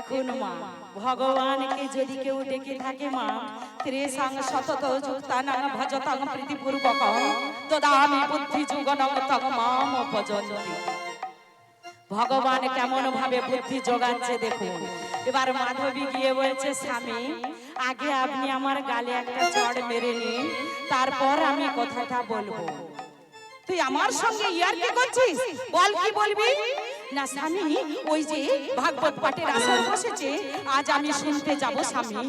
দেখুন মা, ভগবানকে যদি কেউ ডেকে থাকে মা, ত্রিসং শতত যুক্তানাং ভজতাং প্রীতিপূর্বকং দদামি বুদ্ধি যুগনং তং মাম ভজন্তি। ভগবান কেমন ভাবে বুদ্ধি যোগাচ্ছে দেখুন। এবার মাধবী গিয়ে বলছে, স্বামী আগে আপনি আমার গালে একটা চড় মেরে নিন, তারপর আমি কথাটা বলবো। তুই আমার সঙ্গে ইয়ার্কি করছিস, বল কি বলবি? না স্বামী, ওই যে ভাগবত পাঠের আসর বসেছে, আজ আমি শুনতে যাব স্বামী।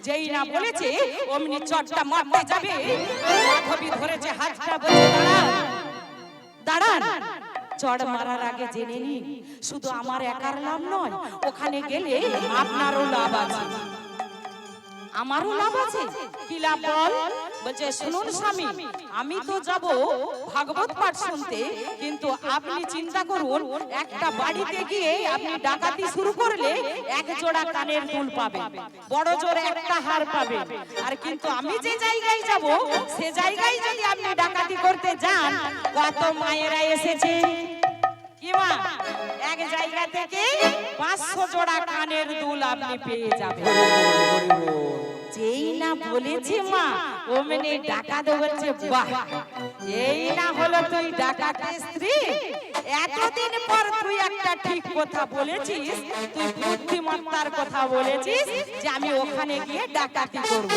যেই না বলেছে অমনি চটটা মারতে যাবে, মাধবী ধরেছে হাতটা, বলছে দাঁড়ান দাঁড়ান। চড় মারার আগে জেনে নিন, শুধু আমার একার লাভ নয়, ওখানে গেলে আপনারও লাভ আছে, আমারও লাভ আছে। কি লাভ বল? বলছে শুনুন স্বামী, আমি তো যাব ভাগবত পাঠ শুনতে, কিন্তু আপনি চিন্তা করুন, একটা বাড়িতে গিয়ে আপনি ডাকাতি শুরু করলে এক জোড়া কানের দুল পাবে, বড় জোর একটা হার পাবে। আর কিন্তু আমি যে জায়গায় যাব, সে জায়গায় যদি আপনি ডাকাতি করতে যান, কত মায়েরা এসেছে কি মা, এক জায়গা থেকে 500 জোড়া কানের দুল আপনি পেয়ে যাবেন। যেই না বলেছে মা, ওমনি ডাকাত বলছে বাহ, এই না হলো তুই ডাকাতের স্ত্রী, এতদিন পর তুই একটা ঠিক কথা বলেছিস, তুই বুদ্ধিমত্তার কথা বলেছিস যে আমি ওখানে গিয়ে ডাকাতি করব।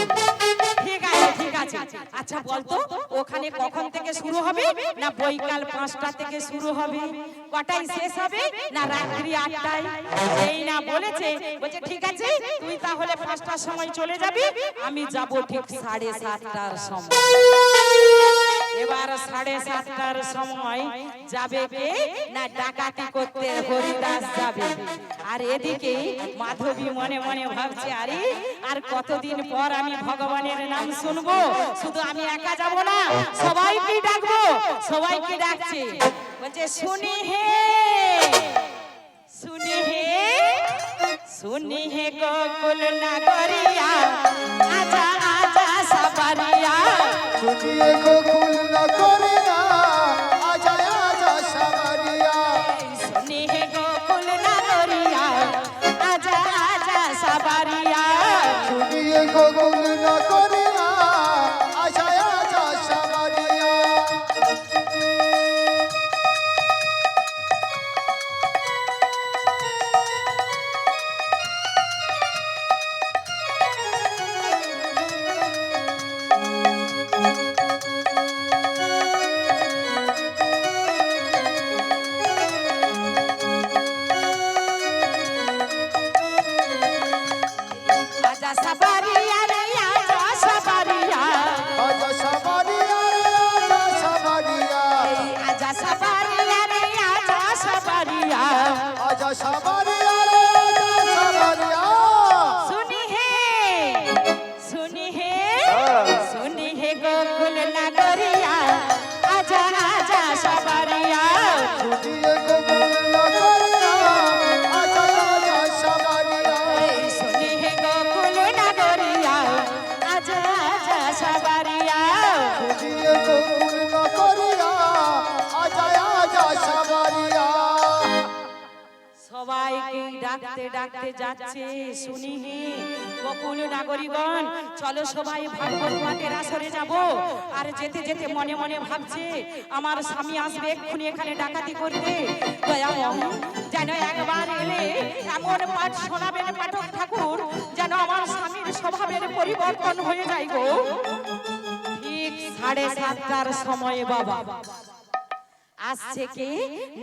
ঠিক আছে ঠিক আছে, আচ্ছা বলতো ওখানে কখন থেকে শুরু হবে? না বৈকাল 5টা থেকে শুরু হবে, কটায় শেষ হবে? না রাত্রি 8টায়। এই না বলেছে, বলছে ঠিক আছে তুই তাহলে 5টার সময় চলে যাবি, আমি যাব ঠিক 7:30টার সময়। এবার 7:30টার সময় যাবে কে? না ডাকাতি করতে হরিদাস যাবে। আর এদিকে মাধবী মনে মনে ভাবছে, আরে আর কতদিন পর আমি ভগবানের নাম শুনবো, শুধু আমি একা যাব না, সবাইকে ডাকবো। সবাইকে ডাকছে, বলছে শুনি হে শুনি হে শুনি হে গোকুল নগরিয়া, আজা আজা সবারিয়া, শুনি হে গোকুল নগরিয়া, আজা আজা সবারিয়া, শুনি হে গোকুল নগরিয়া, আজা আজা সবারিয়া, শুনি হে গোকুল নগরিয়া, আজা আজা সবারিয়া। আজা সবারিয়া রে আজা সবারিয়া, আজা সবারিয়া রে আজা সবারিয়া, আজা সবারিয়া রে আজা সবারিয়া, আজা সবারিয়া রে আজা সবারিয়া। শুনি হে শুনি হে শুনি হে গোকুল নগরিয়া, আজা আজা সবারিয়া, শুনি হে গোকুল নগরিয়া, আজা আজা সবারিয়া, শুনি হে গোকুল নগরিয়া, আজা আজা সবারিয়া। শুনি হে গোকুল নগরিয়া, আজা আজা সবারিয়া। সবাইকে ডাকতে ডাকতে যাচ্ছে, শুনি হে গোকুল নাগরিকগণ, চলো সবাই ভাগবত পাঠের আসরে যাব। আর যেতে যেতে মনে মনে ভাবছে, আমার স্বামী আসবে এক্ষুনি এখানে ডাকাতি করতে, দয়াময় যেন একবার এলে এমন পাঠ শোনাবেন পাঠক ঠাকুর, যেন আমার স্বামীর স্বভাবের পরিবর্তন হয়ে যায় গো। ঠিক 7:30টার সময় বাবা আসছে কে?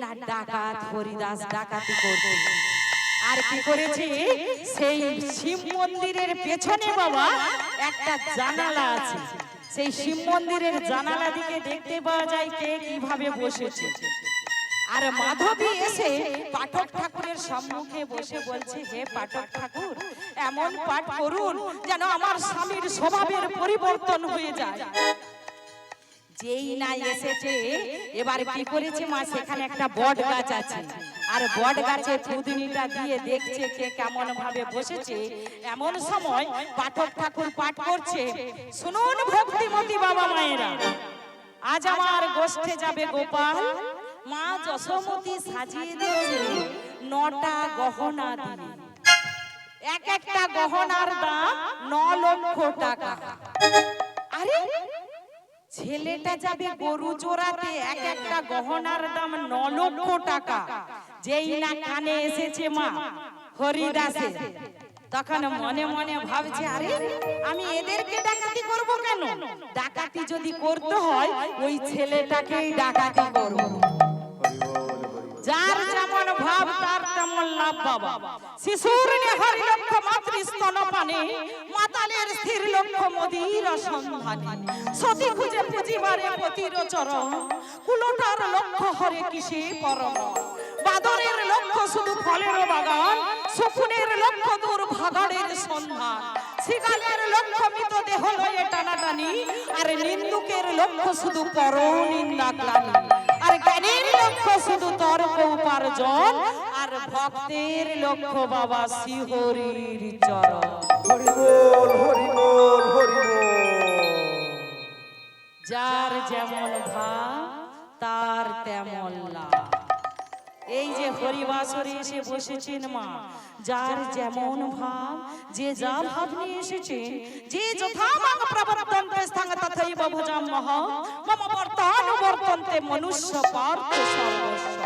না ডাকাত হরিদাস ডাকাতি করতে। আর কি করেছে? সেই শিব মন্দিরের পেছনে বাবা একটা জানালা আছে, সেই শিব মন্দিরের জানালা দিকে দেখতে পাওয়া যায় কে কিভাবে বসেছে। আর মাধবী এসে পাঠক ঠাকুরের সম্মুখে বসে বলছে, হে পাঠক ঠাকুর, এমন পাঠ করুন যেন আমার স্বামীর স্বভাবের পরিবর্তন হয়ে যায়। যেই না এসেছে, এবার কি করেছে মা, সেখানে একটা বট গাছ আছে, আর বট গাছে থুতনিটা দিয়ে দেখছে কে কেমন ভাবে বসেছে। এমন সময় পাঠক ঠাকুর পাঠ করছে, শুনুন ভক্তিমতী বাবা মায়েরা, আজ আমার গোষ্ঠে যাবে গোপাল, মা যশোমতী সাজিয়ে দিয়েছে 9টা গহনা দিয়ে। এক একটা গহনার দাম 9 লক্ষ টাকা। আরে ছেলেটা যাবে গরু চোরাতে, এক একটা গহনার দাম 9 লক্ষ টাকা। যেই না কানে এসেছে মা হরিদাসের, তখন মনে মনে ভাবছে আরে আমি এদেরকে ডাকাতি করব কেন? ডাকাতি যদি করতে হয় ওই ছেলেটাকেই ডাকাতি করব। যার যেমন ভাব তার তেমন লাভ বাবা। শিশুর নেহারি লক্ষ্য মাতৃ স্তনপানে, মাতালের স্থির লক্ষ্য মদির সন্ধানে। সতী খুঁজে পুজিবারে পতির চরণ, কুলোটার লক্ষ্য হরে কিসে পরম। বাদরের লক্ষ্য শুধু ফলের বাগান, শকুনের লক্ষ্য দূর ভাগাড়ের সন্ধান। শিকালের লক্ষ্য মৃত দেহ লয়ে টানাটানি, আর নিন্দুকের লক্ষ্য শুধু পর নিন্দা গ্লানি। আর জ্ঞানের লক্ষ্য শুধু তর্ক উপার্জন, আর ভক্তের লক্ষ্য বাবা শ্রীহরির চরণ। হরি বল হরি বল হরি বল। যার যেমন ভাব তার তেমন লাভ। এই যে হরিবাসরে এসে বসেছেন মা, যার যেমন ভাব, যে যা ভাব নিয়ে এসেছেন, যে যথা মাং প্রবর্তন্তে স্থাং তথৈব ভজামহ মম বর্তন্তে মনুষ্য পার্থ সর্বস্ব।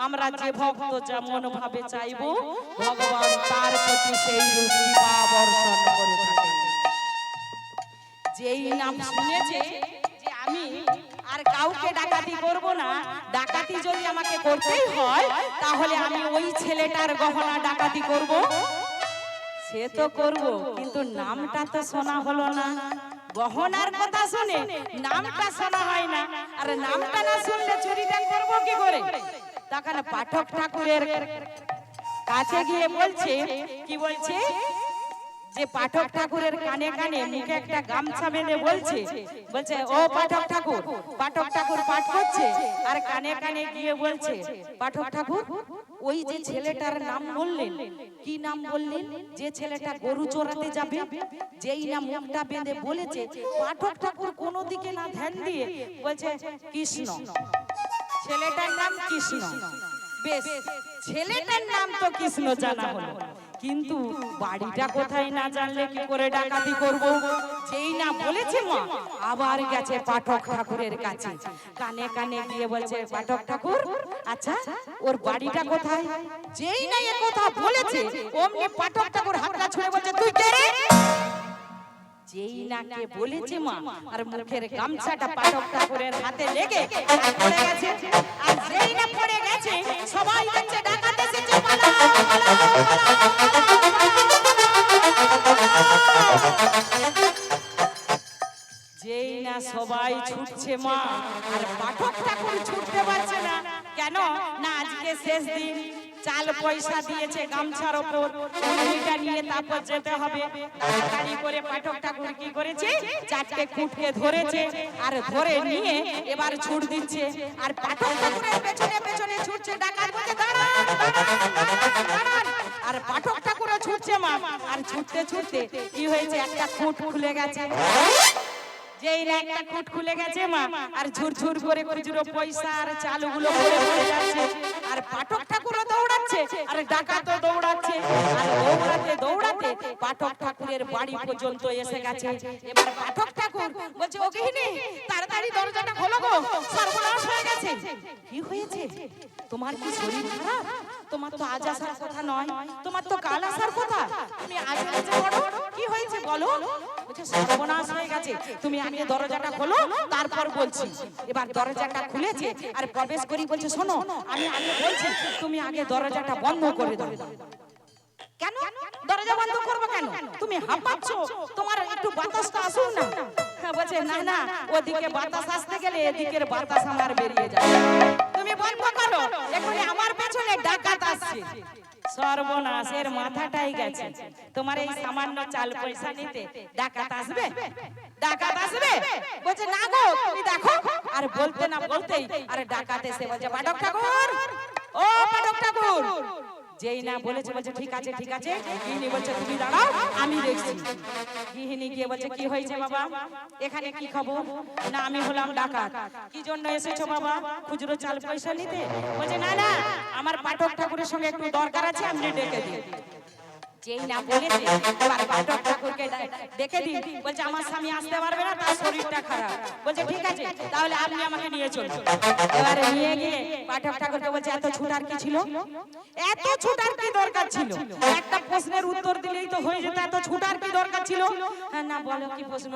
আমরা যে ভক্ত যেমন ভাবে চাইবো, ভগবান তার প্রতি সেই রূপ কৃপা বর্ষণ করে থাকেন। যেই নাম শুনেছে যে আমি আর কাউকে ডাকাতি করব না, ডাকাতি যদি আমাকে করতেই হয় তাহলে আমি ওই ছেলেটার গহনা ডাকাতি করব, সে তো করব, কিন্তু নামটা তো শোনা হলো না। গহনার কথা শুনে নামটা শোনা হয় না, আর নামটা না শুনলে চুরিটা করব কি করে? তখন পাঠক ঠাকুরের কাছে গিয়ে বলছে, কি বলছে, যে পাঠক ঠাকুরের কানে কানে মুখে একটা গামছা বেঁধে বলছে, বলছে ও পাঠক ঠাকুর। পাঠক ঠাকুর পাঠ করছে আর কানে কানে গিয়ে বলছে, পাঠক ঠাকুর ওই যে ছেলেটার নাম বললেন, কি নাম বললেন? যে ছেলেটা গরু চোরাতে যাবে, যেই না মুখটা বেঁধে বলেছে, পাঠক ঠাকুর কোনো দিকে না ধ্যান দিয়ে বলছে কৃষ্ণ। ছেলেটার নাম কৃষ্ণ। বেশ, ছেলেটার নাম তো কৃষ্ণ জানা হলো, কিন্তু বাড়িটা কোথায় না জানলে কি করে ডাকাতি করব? যেই না বলেছে মা, আবার গেছে পাঠক ঠাকুরের কাছে, কানে কানে গিয়ে বলছে, পাঠক ঠাকুর আচ্ছা ওর বাড়িটা কোথায়? যেই না এ কথা বলেছে, অমনি পাঠক ঠাকুর হাতটা ছুঁড়ে বলছে, তুই কে রে? যেই না কে বলেছে মা, আর মুখের গামছাটা পাঠক ঠাকুরের হাতে লেগে পড়ে গেছে। আর যেই না পড়ে গেছে, সবাই দেখছে ডাকাত এসেছে, পালাও পালাও পালাও। যেই না সবাই ছুটছে মা, আর পাঠক ঠাকুর ছুটতে পারছে না। কেন না? আজকে শেষ দিন, চাল পয়সা দিয়েছে গামছার ওপর, ওইটা নিয়ে তারপর যেতে হবে। তাড়াতাড়ি করে পাঠক ঠাকুর কি করেছে, চারটে খুঁটকে ধরেছে, আর ধরে নিয়ে এবার ছুট দিচ্ছে। আর পাঠক ঠাকুরের পেছনে পেছনে ছুটছে ডাকাত, বলছে দাঁড়ান দাঁড়ান দাঁড়ান। আর পাঠক ঠাকুরও ছুটছে মা, আর ছুটতে ছুটতে কি হয়েছে, একটা খুঁট খুলে গেছে। যেই না একটা খুঁট খুলে গেছে মা, আর ঝুরঝুর করে খুচরো পয়সা আর চালগুলো পড়ে পড়ে যাচ্ছে। আর পাঠক ঠাকুরও দৌড়াচ্ছে, আর ডাকাতও দৌড়াচ্ছে। আর দৌড়াতে দৌড়াতে পাঠক ঠাকুরের বাড়ি পর্যন্ত এসে গেছে। এবার পাঠক ঠাকুর বলছে, ও গৃহিণী তাড়াতাড়ি দরজাটা খোলো গো, সর্বনাশ হয়ে গেছে। কি হয়েছে? তোমার কি শরীর খারাপ? তোমার তো আজ আসার কথা নয়, তোমার তো কাল আসার কথা, তুমি আজ এসেছো বড়, কি হয়েছে বলো? বলছে সর্বনাশ হয়ে গেছে, তুমি আগে দরজাটা খোলো তারপর বলছি। এবার দরজাটা খুলেছে আর প্রবেশ করি বলছে, শোনো আমি আগে বলছি, তুমি আগে দরজাটা বন্ধ করে দাও। কেন দরজা বন্ধ করবো কেন? তুমি হাঁপাচ্ছ, তোমার একটু বাতাসটা আসুন না। হ্যাঁ বলছে, না না, ওদিকে বাতাস আসতে গেলে এদিকের বাতাস আমার বেরিয়ে যাবে, তুমি বন্ধ করো, এখনই আমার পেছনে ডাকাত আসছে। সর্বনাশের মাথাটাই গেছে, তোমার এই সামান্য চাল পয়সা নিতে ডাকাত আসবে? ডাকাত আসবে? বলছে না গো তুমি দেখো। আর বলতে না বলতেই আর ডাকাত এসে বলছে, পাঠক ঠাকুর, ও পাঠক ঠাকুর। যেই না বলেছে, বলছে ঠিক আছে ঠিক আছে। গৃহিণী বলছে, তুমি দাঁড়াও আমি দেখছি। গৃহিণী গিয়ে বলছে, কি হয়েছে বাবা, এখানে কি খবর? না আমি হলাম ডাকাত। কি জন্য এসেছো বাবা? খুচরো চাল পয়সা নিতে? বলছে না না, আমার পাঠক ঠাকুরের সঙ্গে একটু দরকার আছে, আপনি ডেকে দিন। যেই না বলেছে এবার পাঠক ঠাকুরকে ডেকে দিন, বলছে আমার স্বামী আসতে পারবে না, তার শরীরটা খারাপ। বলছে ঠিক আছে, তাহলে আপনি আমাকে নিয়ে চলুন। এবারে নিয়ে গিয়ে পাঠক ঠাকুরকে বলছে এত ছুটার কি ছিল, এত ছুটার কি দরকার ছিল? একটা প্রশ্নের উত্তর দিলেই তো হয়ে যেত, এত ছুটার কি দরকার ছিল? হ্যাঁ, না বলো কি প্রশ্ন?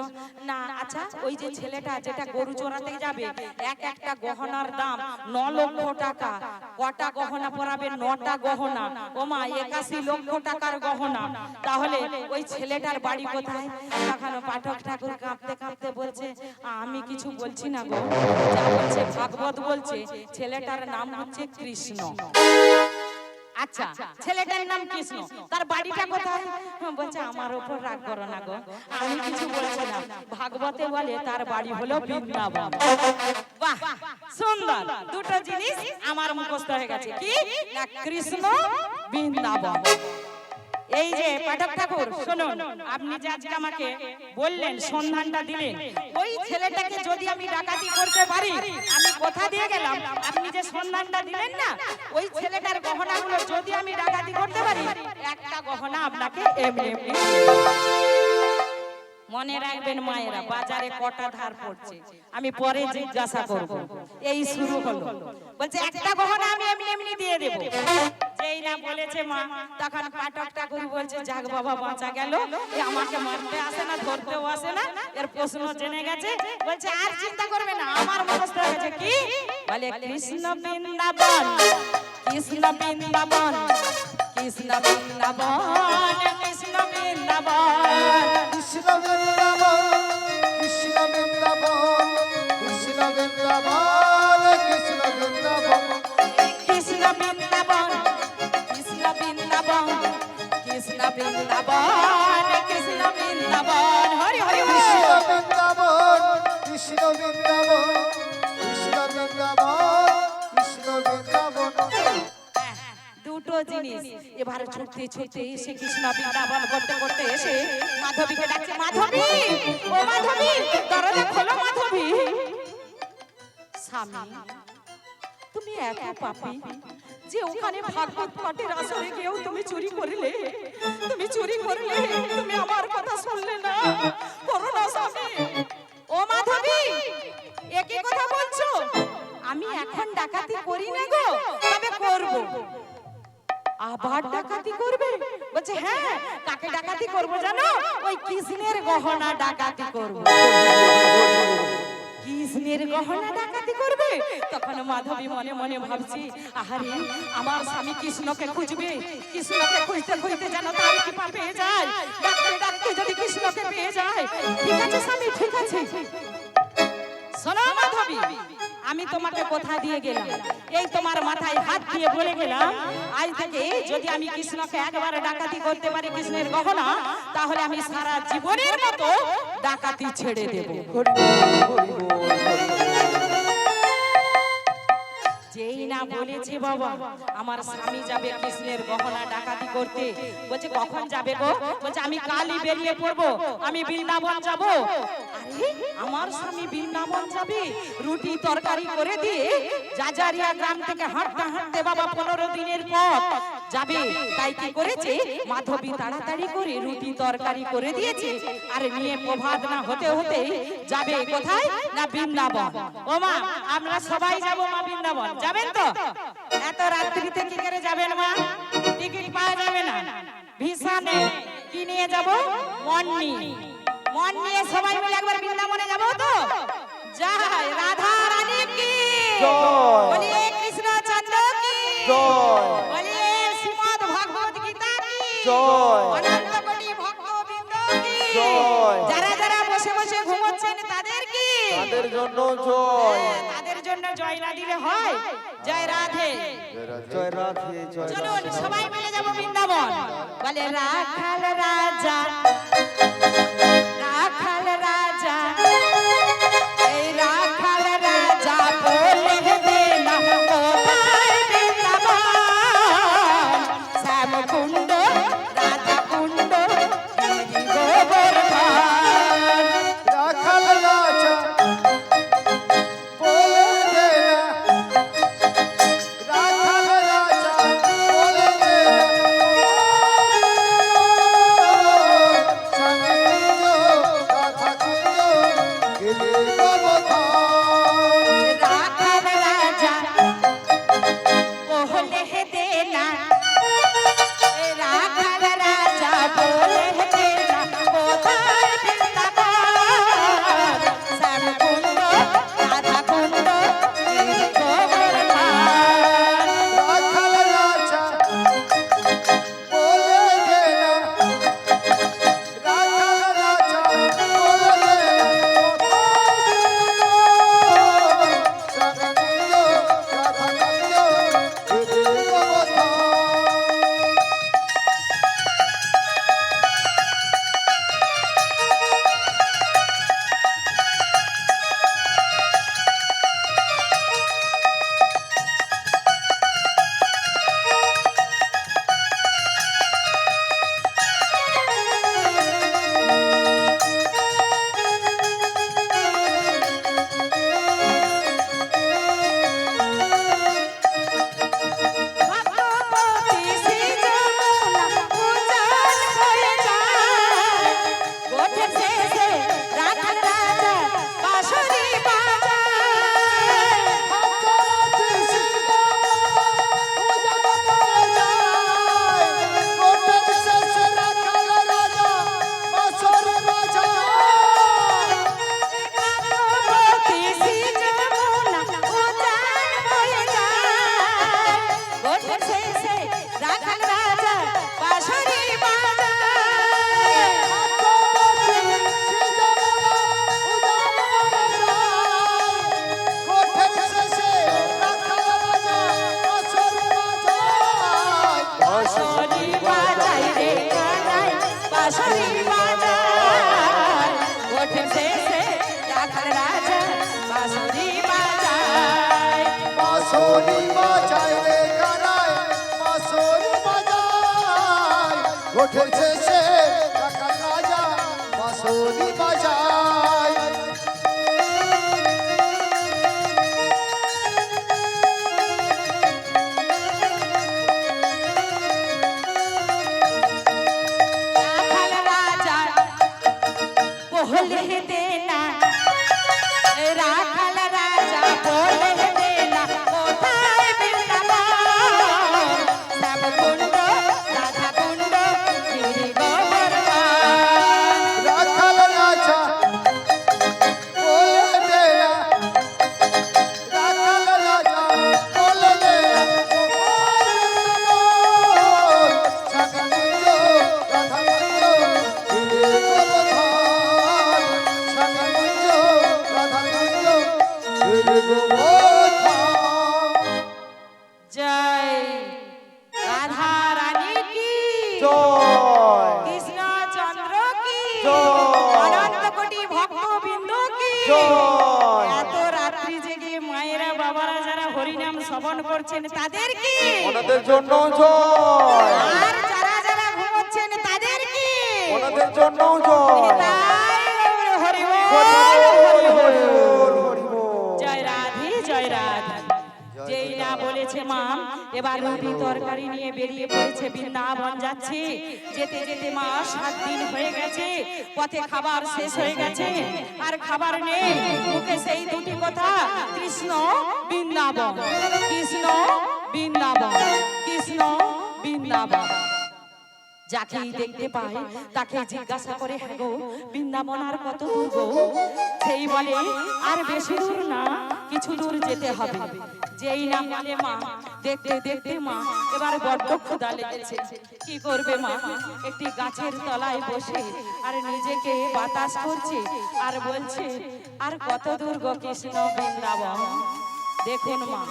না আচ্ছা, ওই যে ছেলেটা যেটা গরু চড়াতে যাবে, এক একটা গহনার দাম 9 লক্ষ টাকা। কটা গহনা পরাবে? 9টা গহনা। ওমা 81 লক্ষ টাকার গহনা। তাহলে ওই ছেলেটার বাড়ি কোথায়? তখন পাঠক ঠাকুর কাঁপতে কাঁপতে বলছে আমি কিছু বলছি না গো, যা বলছে ভাগবত বলছে ছেলেটার নাম হচ্ছে কৃষ্ণ। আচ্ছা, ছেলেটার নাম কৃষ্ণ, তার বাড়িটা কোথায়? বলছে আমার উপর রাগ করো না গো, আমি কিছু বলছি না, ভাগবতে বলে তার বাড়ি হলো বৃন্দাবন। বাহ, সুন্দর, দুটো জিনিস আমার মুখস্থ হয়ে গেছে, কি না কৃষ্ণ, বৃন্দাবন। এই যে পাঠক ঠাকুর শুনুন, আপনি যে আজকে আমাকে বললেন, সন্ধানটা দিলেন, ওই ছেলেটাকে যদি আমি ডাকাতি করতে পারি, আমি কথা দিয়ে গেলাম, আপনি যে সন্ধানটা দিলেন না, ওই ছেলেটার গহনাগুলো যদি আমি ডাকাতি করতে পারি, একটা গহনা আপনাকে এমনি এমনি মনে রাখবেন মায়েরা, বাজারে কটা ধার পড়ছে আমি পরে জিজ্ঞাসা করব। এই শুরু হলো, বলছে একটা গহনা আমি এমনি এমনি দিয়ে দেব। যেই না বলেছে মা, তখন পাঠক ঠাকুর বলছে যাক বাবা, বাঁচা গেল, এ আমাকে মারতে আসে না, ধরতেও আসে না, এর প্রশ্ন জেনে গেছে। বলছে আর চিন্তা করবে না, আমার মুখস্থ হয়ে গেছে, কি বলে কৃষ্ণ বৃন্দাবন, কৃষ্ণ বৃন্দাবন, কৃষ্ণ বৃন্দাবন, কৃষ্ণ বৃন্দাবন, কৃষ্ণ বৃন্দাবন, কৃষ্ণ বৃন্দাবন, কৃষ্ণ বৃন্দাবন, কৃষ্ণ বৃন্দাবন, কৃষ্ণ বৃন্দাবন, কৃষ্ণ বৃন্দাবন, কৃষ্ণ বৃন্দাবন, কৃষ্ণ বৃন্দাবন, হরি হরি কৃষ্ণ বল। বৃন্দাবন, কৃষ্ণ বৃন্দাবন, কৃষ্ণ বৃন্দাবন, কৃষ্ণ বৃন্দাবন। দুটো জিনিস। এবার ছুটতে ছুটতে এসে কৃষ্ণ বৃন্দাবন করতে করতে এসে মাধবীকে ডাকছে, মাধবী, ও মাধবী, দরজা খোলো মাধবী। স্বামী, তুমি এত পাপী যে ওখানে ভাগবত পাঠের আসরে গিয়েও তুমি চুরি করলে, তুমি চুরি করলে, তুমি আমার কথা শুনলে না, করো না স্বামী। ও মাধবী, একই কথা বলছো? আমি এখন ডাকাতি করি না গো, তবে করব। আবার ডাকাতি করবে? বলছে হ্যাঁ, কাকে ডাকাতি করব জানো? ওই কৃষ্ণের গহনা ডাকাতি করব। কৃষ্ণের গহনা ডাকাতি করবে? তখন মাধবী মনে মনে ভাবছি, আহারে আমার স্বামী কৃষ্ণকে খুঁজবে, কৃষ্ণকে খুঁজতে খুঁজতে যেন তার কৃপা পেয়ে যায়, ডাকতে ডাকতে যদি কৃষ্ণকে পেয়ে যায়। ঠিক আছে স্বামী, ঠিক আছে। শোনো মাধবী, আমি তোমাকে কথা দিয়ে গেলাম, এই তোমার মাথায় হাত দিয়ে বলে গেলাম, আজ থেকে যদি আমি কৃষ্ণকে একবার ডাকাতি করতে পারি, কৃষ্ণের গহনা, তাহলে আমি সারা জীবনের মতো ডাকাতি ছেড়ে দেব। হরি বল, হরি বল, হরি বল। যেই না বলেছে বাবা আমার স্বামী যাবে কৃষ্ণের গহনা ডাকাতি করতে, বলছে কখন যাবে গো? বলছে আমি কালই বেরিয়ে পড়বো, আমি বৃন্দাবন যাব। আরে আমার স্বামী বৃন্দাবন যাবে, রুটি তরকারি করে দিয়ে জাজারিয়া গ্রাম থেকে হাঁটতে হাঁটতে বাবা 15 দিনের পথ যাবে। তাই কি করেছে মাধবী, তাড়াতাড়ি করে রুটি তরকারি করে দিয়েছে, আর নিয়ে প্রভাত না হতে হতে যাবে কোথায় না বৃন্দাবন। ও মা, আমরা সবাই যাব মা বৃন্দাবন, যাবেন তো? এত রাত্রিতে কি করে যাবেন মা? টিকিট পাওয়া যাবে না, ভিসা নেই, কি নিয়ে যাব? মন নিয়ে, মন নিয়ে সবাই মিলে একবার বৃন্দাবনে যাব তো? জয় রাধা রানী কি জয়। বলিয়ে কৃষ্ণ চন্দ্র কি জয়। বলিয়ে শ্রীমদ্ ভগবত গীতা কি জয়। অনন্ত কোটি ভক্তবৃন্দ কি জয়। যারা যারা বসে বসে ঘুমোচ্ছেন তাদের কি তাদের জন্য জয়। তাদের জন্য জয় না দিলে হয়? জয় রাধে। জয় রাধে, জয় চলুন রাধে। সবাই মিলে যাব বৃন্দাবন। বলে রাখাল রাজা, রাখাল রাজা, এই রাখাল রাজা বলে দে না কোথায় বৃন্দাবন, শ্যাম কুণ্ড, রাধা কুণ্ড, গিরি গোবর্ধন। রাখাল রাজা বলে দে না, রাখাল রাজা বলে দে না, বাঁশরি বাজাই রে কানাই বাঁশরি বাজাই ওঠে শেষে রাখাল রাজা বাঁশরি বাজাই বাঁশরি বাজায় রে কানাই বাঁশরি বাজায় ওঠে শেষে রাখাল রাজা বাঁশরি বাজায় রাখাল রাজা বলে দেনা রাখাল রাজা বলে দেনা কোথায় বৃন্দাবন শ্যামকুণ্ড রাধাকুণ্ড গিরি গোবর্ধন রাখাল রাজা বলে দেনা রাখাল রাজা বলে দেনা জয় রাধা রানী কি জয় কৃষ্ণ চন্দ্র কি জয়। অনন্ত কোটি ভক্তবৃন্দ কি জয়। এত রাত্রি জেগে মায়েরা বাবারা যারা হরিনাম শ্রবণ করছেন তাদের কি ওনাদের জন্য জয় আর যারা যারা ঘুমোচ্ছেন তাদের কি ওনাদের জন্য জয় তাই হরি বল, হরি হরি বল, বল। হরি বল, হরি বল। জয় রাধে জয় রাধে যেই না বলেছে মা এবার রুটি তরকারি নিয়ে বেরিয়ে পড়েছে বৃন্দাবন যাচ্ছে যেতে যেতে মা 7 দিন হয়ে গেছে পথে খাবার শেষ হয়ে গেছে আর খাবার নেই মুখে সেই দুটি কথা কৃষ্ণ বৃন্দাবন কৃষ্ণ বৃন্দাবন কৃষ্ণ বৃন্দাবন যাকেই দেখতে পায় তাকে জিজ্ঞাসা করে হ্যাঁ গো বৃন্দাবন আর কত দূর গো সেই বলে আর বেশি দূর না কিছু দূর যেতে হবে যেই না বলে মা দেখতে দেখতে মা এবার বড্ড ক্ষুধা লেগেছে কি করবে মা একটি গাছের তলায় বসে আর নিজেকে বাতাস করছে আর বলছে আর কত দূর গো কৃষ্ণ বৃন্দাবন দেখুন মা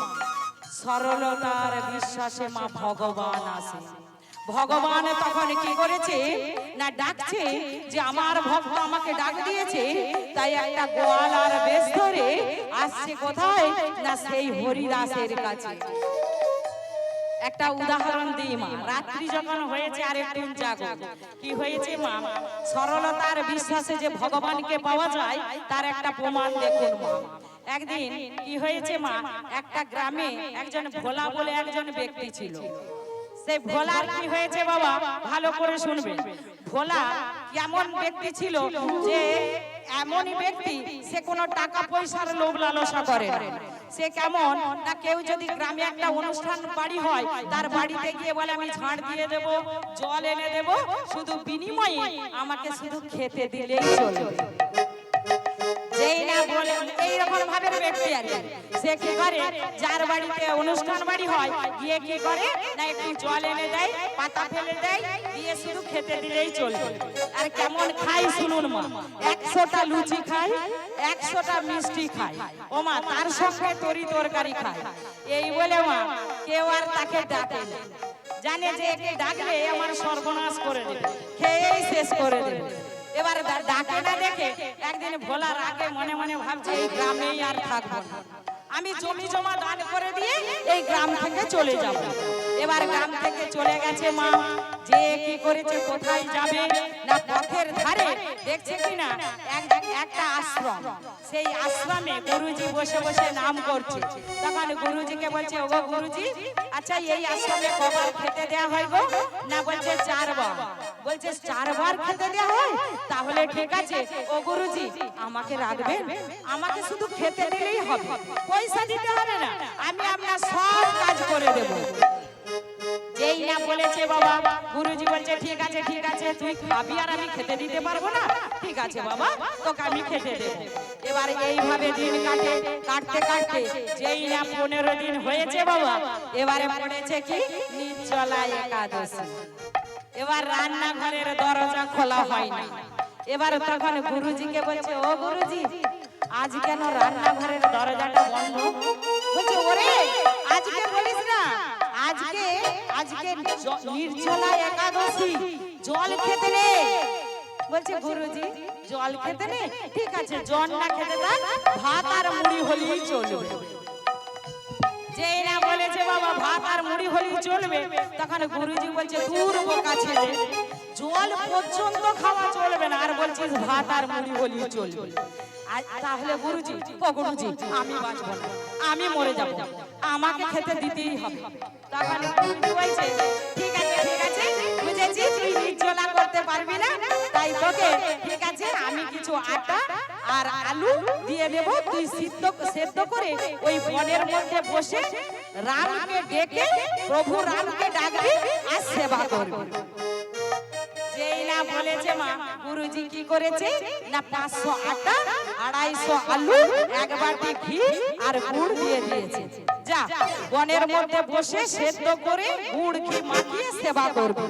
সরলতার বিশ্বাসে মা ভগবান আসে ভগবান তখন কি করেছে না ডাকছে যে আমার ভক্ত আমাকে ডাক দিয়েছে তাই একটা গোয়াল আর বেশ ধরে আসছে কোথায় না সেই হরিদাসের কাছে একটা উদাহরণ দিই মা রাত্রি যখন হয়েছে আর একটু জাগো কি হয়েছে মা সরলতার বিশ্বাসে যে ভগবানকে পাওয়া যায় তার একটা প্রমাণ দেখুন মা একদিন কি হয়েছে মা একটা গ্রামে একজন ভোলা বলে একজন ব্যক্তি ছিল সেই ভোলার কি হয়েছে বাবা ভালো করে শুনবেন ভোলা কেমন ব্যক্তি ছিল যে এমনই ব্যক্তি সে কোনো টাকা পয়সার লোভ লালসা করে না সে কেমন না কেউ যদি গ্রামে একটা অনুষ্ঠান বাড়ি হয় তার বাড়িতে গিয়ে বলে আমি ঝাড় দিয়ে দেব জল এনে দেব শুধু বিনিময়ে আমাকে শুধু খেতে দিলেই চলবে যেই না বলে এইরকম ভাবে ব্যক্তি আর কি। সে কি করে যার বাড়িতে অনুষ্ঠান বাড়ি হয় গিয়ে কি করে না একটু জল এনে দেয় পাতা ফেলে দেয় দিয়ে শুধু খেতে দিলেই চলবে আর কেমন খাই শুনুন মা 100টা লুচি খায় 100টা মিষ্টি খায় ও মা তার সঙ্গে তরি তরকারি খায় এই বলে মা কেউ আর তাকে ডাকে না জানে যে একে ডাকলে আমার সর্বনাশ করে দেবে খেয়েই শেষ করে দেবে এবার ডাকে না দেখে একদিন ভোলার আগে মনে মনে ভাবছে এই গ্রামেই আর থাকবো না আমি জমি জমা দান করে দিয়ে এই গ্রাম থেকে চলে যাব এবার গ্রাম থেকে চলে গেছে মা যে কি করেছে কোথায় যাবে না পথের ধারে দেখছে কিনা একটা আশ্রম সেই আশ্রমে গুরুজি বসে বসে নাম করছে তখন গুরুজিকে বলছে ওগো গুরুজি আচ্ছা এই আশ্রমে কবার খেতে দেয়া হয় গো না বলছে 4 বার বলছে 4 বার খেতে দেয়া হয় তাহলে ঠিক আছে ও গুরুজি আমাকে রাখবেন আমাকে শুধু খেতে দিলেই হবে পয়সা দিতে হবে না আমি আপনার সব কাজ করে দেব যেই না বলেছে বাবা গুরুজি বলছে ঠিক আছে তুই খাবি আর আমি খেতে দিতে পারবো না ঠিক আছে বাবা তোকে আমি খেতে দেব এবার এইভাবে দিন কাটতে যেই না 15 দিন হয়েছে বাবা এবারে পড়েছে কি নির্জলা একাদশী এবার রান্নাঘরের দরজা খোলা হয় না এবার তখন গুরুজিকে বলছে ও গুরুজি আজ কেন রান্নাঘরের দরজাটা বন্ধ বলছে ওরে আজকে বলিস না আজকে আজকে নির্জলা একাদশী, জল খেতে নেই। বলছে গুরুজি জল খেতে নেই, ঠিক আছে জল না খেতে থাক, ভাত আর মুড়ি হলেই চলবে। যেই না বলেছে বাবা ভাত আর মুড়ি হলেই চলবে, তখন গুরুজি বলছে দূর বোকা ছেলে, জল পর্যন্ত খাওয়া চলবে না, আর বলছিস ভাত আর মুড়ি হলেই চলবে। তাহলে গুরুজি, ও গুরুজি আমি বাঁচবো না, আমি মরে যাব, আমাকে খেতে দিতেই হবে। তখন গুরুজি বলছে ঠিক আছে ঠিক আছে, বুঝেছি তুই নির্জলা করতে পারবি না, তাই তোকে ঠিক আছে আমি কিছু আটা আর আলু দিয়ে দেব, তুই সেদ্ধ করে ওই বনের মধ্যে বসে রামকে ডেকে প্রভু রামকে ডাকবি আর সেবা করবি। যেই না বলেছে মা, গুরুজি কি করেছে না 500 আটা, 250 আলু, 1 বাটি ঘি আর গুড় দিয়ে দিয়েছে। যা বনের মধ্যে বসে সেদ্ধ করে গুড় ঘি মাখিয়ে সেবা করবি।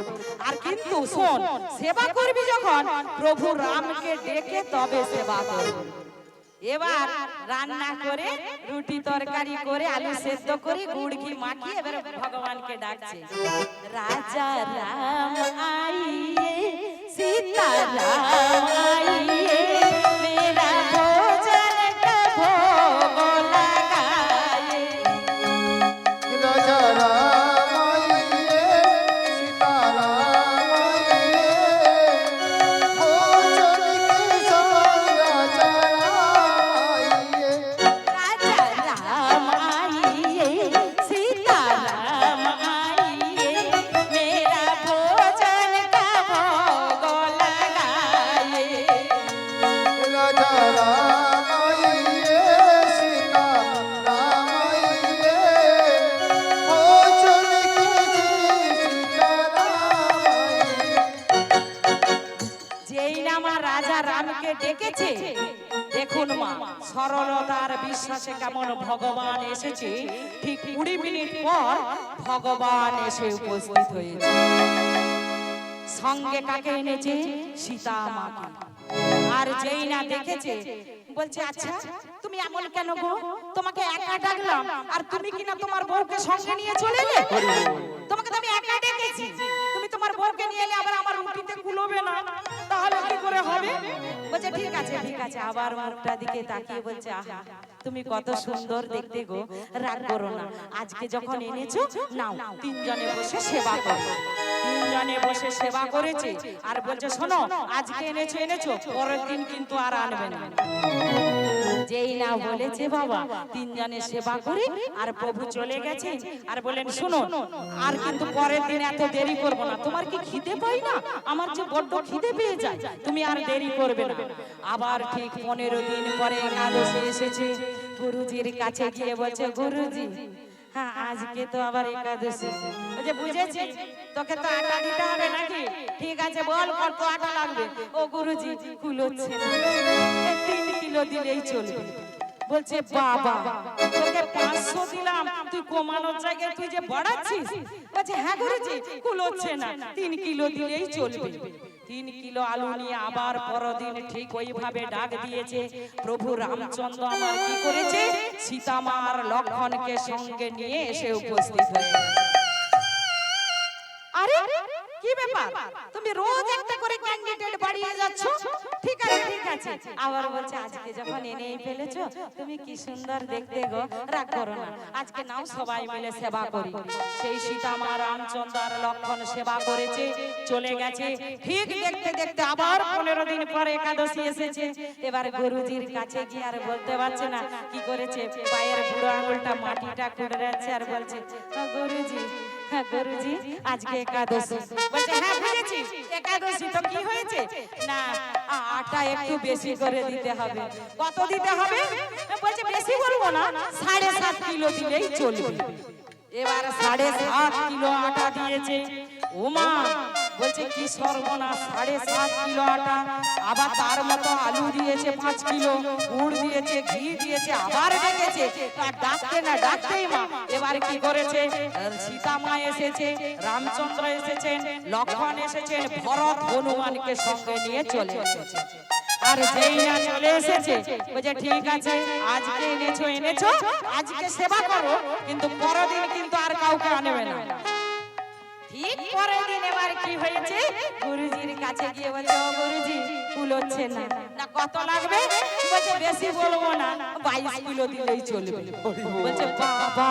আর কিন্তু শোন, সেবা করবি যখন প্রভু রামকে ডেকে তবে সেবা করবি। এবার রান্না করে রুটি তরকারি করে আলু সেদ্ধ করে গুড় ঘি মাখিয়ে এবার ভগবানকে ডাকছে, রাজা রাম আইয়ে सीता राम आइए मेरा भोजन का भोग लगाए। राजा राम आइए, सीता राम आइए, भोजन की सौगात चढ़ाइए। राजा राम आइए सीता राम आइए मेरा भोजन का भोग लगाए। राजा राम आइए, सीता राम आइए, भोजन कीजिए सीता राम आइए। যেই না মা রাজা রামকে ডেকেছে, দেখুন মা সরলতার বিশ্বাসে কেমন ভগবান এসেছে। ঠিক 20 মিনিট পর ভগবান এসে উপস্থিত হয়েছে। সঙ্গে কাকে এনেছে? সীতা মাকে। আর যেই না দেখেছে বলছে আচ্ছা তুমি এমন কেন গো, তোমাকে একা ডাকলাম আর তুমি কিনা তোমার বউকে সঙ্গে নিয়ে চলে এলে। তোমাকে তো আমি একা ডেকেছি, তুমি তোমার বউকে নিয়ে এলে, আবার আমার রুটিতে কুলোবে না, তাহলে কি করে হবে? বলছে ঠিক আছে ঠিক আছে, আবার মুখটা দিকে তাকিয়ে বলছে আহা তুমি কত সুন্দর দেখতে গো, রাগ করো না, আজকে যখন এনেছো নাও 3 জনে বসে সেবা করো। 3 জনে বসে সেবা করেছে আর বলছে শোনো আজকে এনেছো এনেছো, পরের দিন কিন্তু আর আনবে না। যেই না বলেছে বাবা 3 জনে সেবা করে আর প্রভু চলে গেছে আর বলেন শোনো আর কিন্তু পরের দিন এত দেরি করব না, তোমার কি খিদে পাই না? আমার যে বড্ড খিদে পেয়ে যায়, তুমি আর দেরি করবে না। আবার ঠিক 15 দিন পরে একাদশী এসেছে, গুরুজির কাছে গিয়ে বলছে গুরুজি হ্যাঁ আজকে তো আবার একাদশী। বলছে বুঝেছি, তোকে তো আটা দিতে হবে নাকি, ঠিক আছে বল কত আটা লাগবে। ও গুরুজি কুলোচ্ছে না, 3 কিলো দিলেই চলবে। বলছে বাবা তোকে 500 দিলাম, তুই কমানোর জায়গায় তুই যে বাড়াচ্ছিস। বলছে হ্যাঁ গুরুজি কুলোচ্ছে না, 3 কিলো দিলেই চলবে। 3 কিলো আলু নিয়ে আবার পরদিন ঠিক ওইভাবে ডাক দিয়েছে। প্রভু রামচন্দ্র আমার কি করেছে, সীতা মার লক্ষণকে সঙ্গে নিয়ে এসে উপস্থিত হয়েছে। আরে কি ব্যাপার, তুমি রোজ একটা করে ক্যান্ডিডেট বাড়িয়ে যাচ্ছ। ঠিক আছে ঠিক আছে, আবার বলছে আজকে যখন এনেই ফেলেছো তুমি কি সুন্দর দেখতে গো, রাগ করো না, আজকে নাও সবাই মিলে সেবা করি। সেই সীতা মা রামচন্দ্র আর লক্ষণ সেবা করেছে, চলে গেছে। ঠিক দেখতে দেখতে আবার 15 দিন পরে একাদশী এসেছে। এবার গুরুজির কাছে গিয়ে আর বলতে পারছে না কি করেছে, পায়ের বুড়ো আঙুলটা মাটিটা কুড়ে যাচ্ছে আর বলছে গুরুজি হ্যাঁ গুরুজি আজকে একাদশী। বলছে হ্যাঁ বুঝেছি একাদশী, তো কি হয়েছে না আটা একটু বেশি করে দিতে হবে। কত দিতে হবে? বলছে বেশি বলবো না, 7.5 কিলো দিলেই চলবে। এবার 7.5 কিলো আটা দিয়েছে। ওমা বলছে কি সর্বনাশ, 7.5 কিলো আটা, আবার তার মতো আলু দিয়েছে 5 কিলো, গুড় দিয়েছে, ঘি দিয়েছে, আবার ডেকেছে। আর ডাকতে না ডাকতেই মা এবার কি করেছে, সীতা মা এসেছে, রামচন্দ্র এসেছেন, লক্ষ্মণ এসেছেন, ভরত হনুমানকে সঙ্গে নিয়ে চলে এসেছে। আর যেই না চলে এসেছে বলছে ঠিক আছে আজকে এনেছো এনেছো আজকে সেবা করো কিন্তু পরের দিন কিন্তু আর কাউকে আনবে না। ঠিক পরের দিন এবার কি হয়েছে গুরুজির কাছে গিয়ে বলছে ও গুরুজি ফুল হচ্ছে না। না কত লাগবে? বলছে বেশি বলবো না 22 কিলো দিলেই চলবে। বলছে বাবা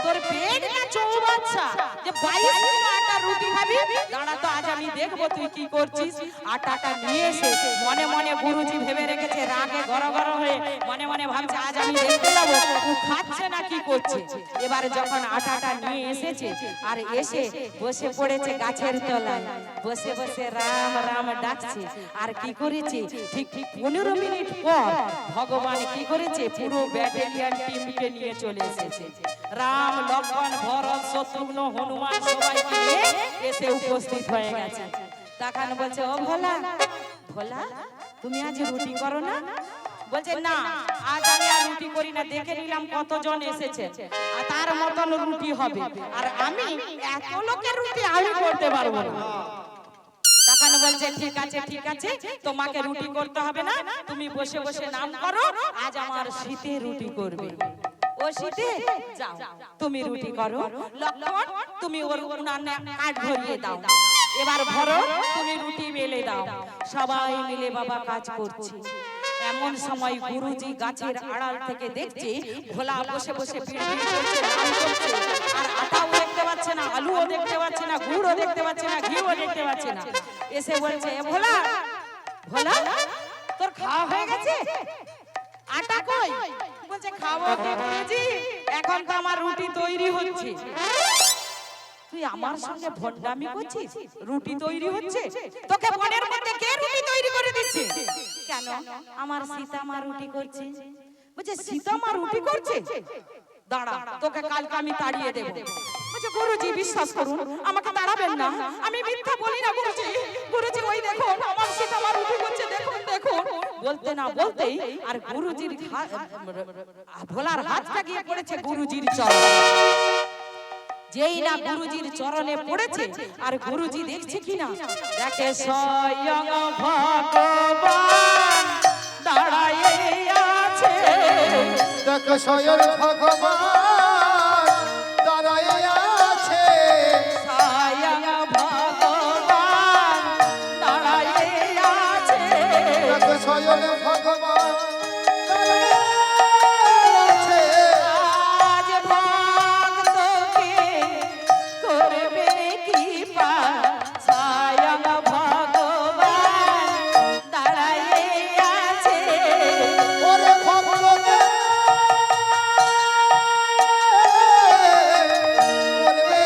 তোর পেট না চৌবাচ্চা যে 22 কিলো আটা রুটি খাবি? দাঁড়া তো আজ আমি দেখবো তুই কি করছিস। আটাটা নিয়ে এসে মনে মনে গুরুজি ভেবে রেখেছে রাগে গড়গড় হয়ে মনে মনে ভাবছে আজ আমি দেখতে যাবো ও খাচ্ছে না কি করছে। এবারে যখন আটাটা নিয়ে এসেছে আর এসে বসে পড়েছে গাছের তলায় বসে বসে রাম রাম ডাকছে। আর কি করেছে ঠিক 15 মিনিট পর ভগবান কি করেছে পুরো ব্যাটালিয়ন টিমকে নিয়ে চলে এসেছে। রাম লক্ষ্মণ ভরত শত্রুঘ্ন হনুমান সবাইকে নিয়ে এসে উপস্থিত হয়ে গেছে। তখন বলছে ও ভোলা ভোলা তুমি আজ রুটি করো না? বলছে না আজ আমি আর রুটি করি না দেখে নিলাম কতজন এসেছে আর তার মতন রুটি হবে আর আমি এত লোকের রুটি আমি করতে পারবো না। তখন বলছে ঠিক আছে তোমাকে রুটি করতে হবে না তুমি বসে বসে নাম করো আজ আমার শীতে রুটি করবে। ও শীতে যাও তুমি রুটি করো লক্ষ্মণ তুমি ওর উনানে কাঠ ধরিয়ে দাও এবার ভরো তুমি রুটি বেলে দাও। সবাই মিলে বাবা কাজ করছে। এমন সময় গুরুজি গাছের আড়াল থেকে দেখছে ভোলা বসে বসে পিড়পিড় করছে নাম করছে আর আটাও দেখতে পাচ্ছে না আলুও দেখতে পাচ্ছে না গুড়ও দেখতে পাচ্ছে না ঘিও দেখতে পাচ্ছে না। এসে বলছে এ ভোলা ভোলা তোর খাওয়া হয়ে গেছে? আটা কই? বলছে খাবো কি গুরুজি এখন তো আমার রুটি তৈরি হচ্ছে। তুই আমার সঙ্গে ভণ্ডামি করছিস? রুটি তৈরি হচ্ছে? তোকে মনের মধ্যে কে রুটি তৈরি করে দিচ্ছে? কেন আমার সীতা মা রুটি করছে। বলছে সীতা মা রুটি করছে? দাঁড়া তোকে কালকে আমি তাড়িয়ে দেব। বলছে গুরুজি বিশ্বাস করুন আমাকে তাড়াবেন না আমি মিথ্যা বলি না গুরুজি। গুরুজি ওই দেখুন আমার সীতা মা রুটি করছে দেখুন দেখুন। বলতে না বলতেই আর গুরুজির ভোলার হাতটা গিয়ে পড়েছে গুরুজির চরণে। যেই না গুরুজির চরণে পড়েছে আর গুরুজি দেখছে কিনা দেখে স্বয়ং ভগবান দাঁড়ায় আছে। দেখো স্বয়ং ভগবান দাঁড়ায় আছে। স্বয়ং ভগবান দাঁড়ায় আছে। দেখো স্বয়ং ভগবান দাঁড়ায় আছে। আজ ভক্তকে করবে কৃপা স্বয়ং ভগবান দাঁড়ায় আছে। ওরে ভক্তকে করবে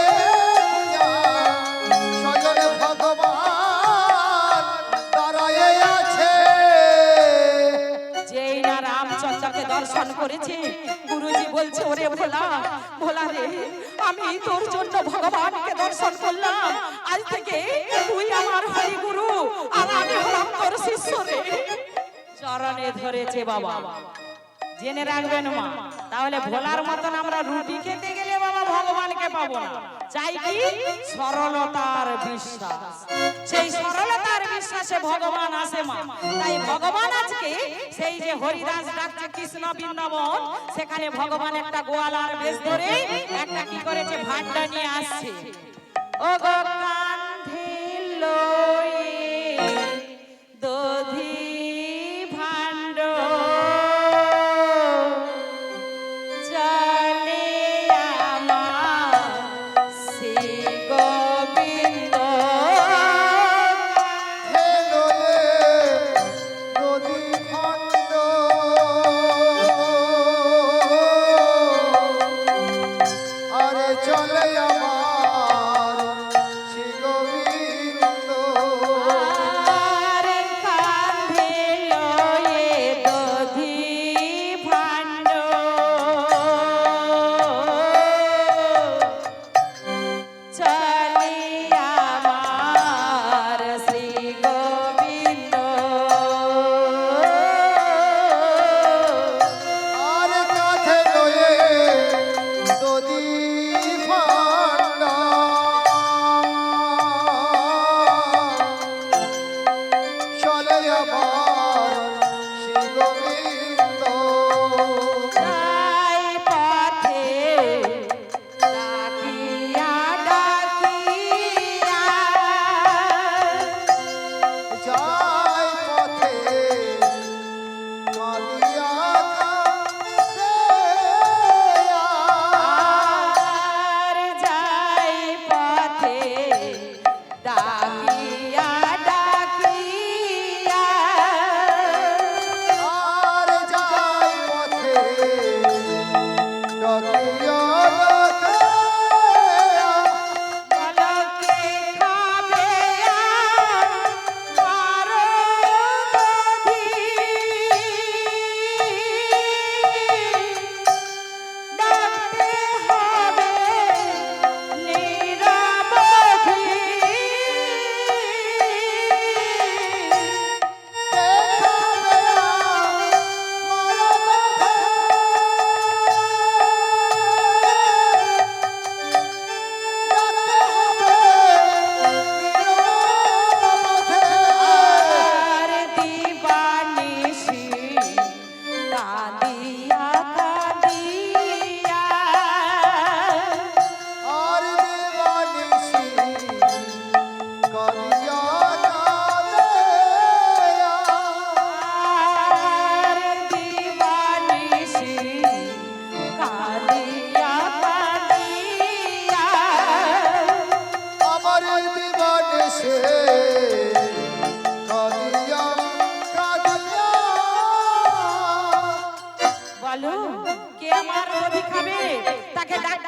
পূজা, স্বয়ং ভগবান দাঁড়ায় আছে। যেই না রামচন্দ্রকে দর্শন করেছে গুরুজি বলছে ওরে ভোলা ভোলা রে আমি তোর জন্য ভগবানকে দর্শন করলাম আজ থেকে তুই আমার হরি গুরু আর আমি হলাম তোর শিষ্য রে। চরণে ধরেছে বাবা। জেনে রাখবেন মা তাহলে ভোলার মতন আমরা রুটি খেতে গেলে বাবা ভগবানকে পাবো না। চাই কি সরলতার বিশ্বাস। সেই সরলতার বিশ্বাসে ভগবান আসে মা। তাই ভগবান আজকে সেই যে হরিদাস ডাকছে কৃষ্ণ বৃন্দাবন সেখানে ভগবান একটা গোয়ালার বেশ ধরে একটা কি করেছে ভান্ডা নিয়ে আসছে। ও গো কান্ধে লয়ে দধি ভাণ্ড চলে আমার শ্রী গোবিন্দ। হেলোলে নদী খণ্ড, আরে চলে আমার শ্রী গোবিন্দ।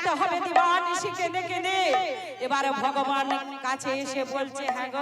কাঁদতে হবে দিবানিশি কেঁদে কেঁদে। এবার ভগবান কাছে এসে বলছে হ্যাঁ গো